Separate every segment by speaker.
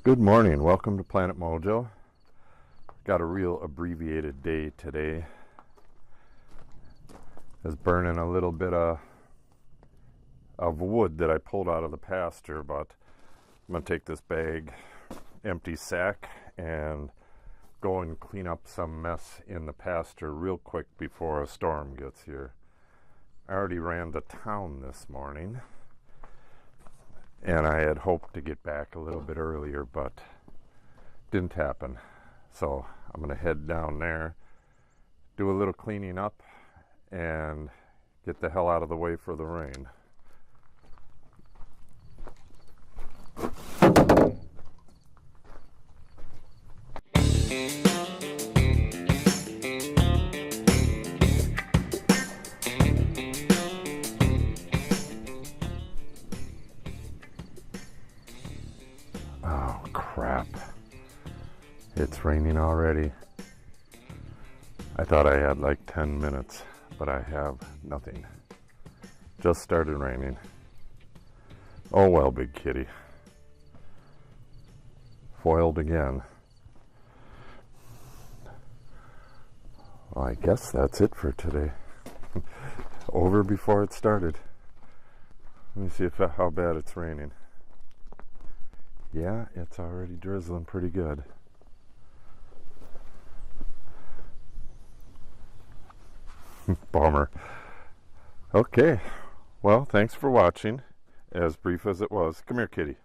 Speaker 1: Good morning, welcome to Planet Mojo. Got a real abbreviated day today. I was burning a little bit of wood that I pulled out of the pasture, but I'm going to take this bag, empty sack, and go and clean up some mess in the pasture real quick before a storm gets here. I already ran to town this morning, and I had hoped to get back a little bit earlier, but didn't happen. So I'm going to head down there, do a little cleaning up, and get the hell out of the way for the rain. Oh, crap. It's raining already. I thought I had like 10 minutes, but I have nothing. Just started raining. Oh well, big kitty. Foiled again. Well, I guess that's it for today. Over before it started. Let me see how bad it's raining. Yeah, it's already drizzling pretty good. Bummer. Okay, well, thanks for watching. As brief as it was. Come here, kitty.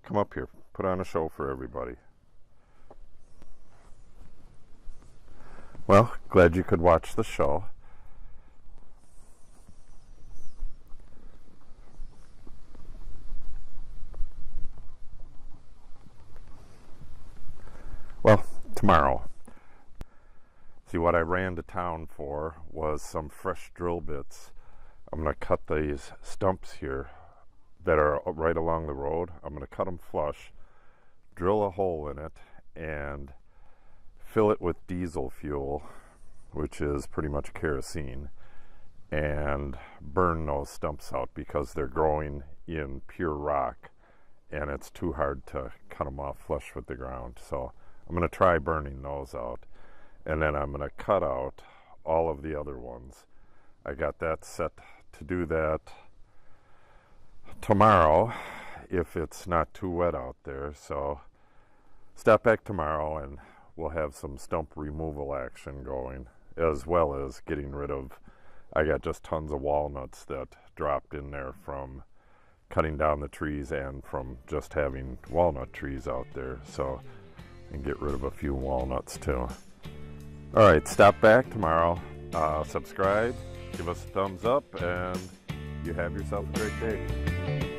Speaker 1: Come up here. Put on a show for everybody. Well, glad you could watch the show. Well, tomorrow. See, what I ran to town for was some fresh drill bits. I'm going to cut these stumps here that are right along the road. I'm going to cut them flush, drill a hole in it, and fill it with diesel fuel, which is pretty much kerosene, and burn those stumps out because they're growing in pure rock, and it's too hard to cut them off flush with the ground. So I'm going to try burning those out, and then I'm going to cut out all of the other ones. I got that set to do that tomorrow if it's not too wet out there. So stop back tomorrow and we'll have some stump removal action going, as well as getting rid of, I got just tons of walnuts that dropped in there from cutting down the trees and from just having walnut trees out there. So and get rid of a few walnuts too. All right, stop back tomorrow, subscribe, give us a thumbs up, and you have yourself a great day.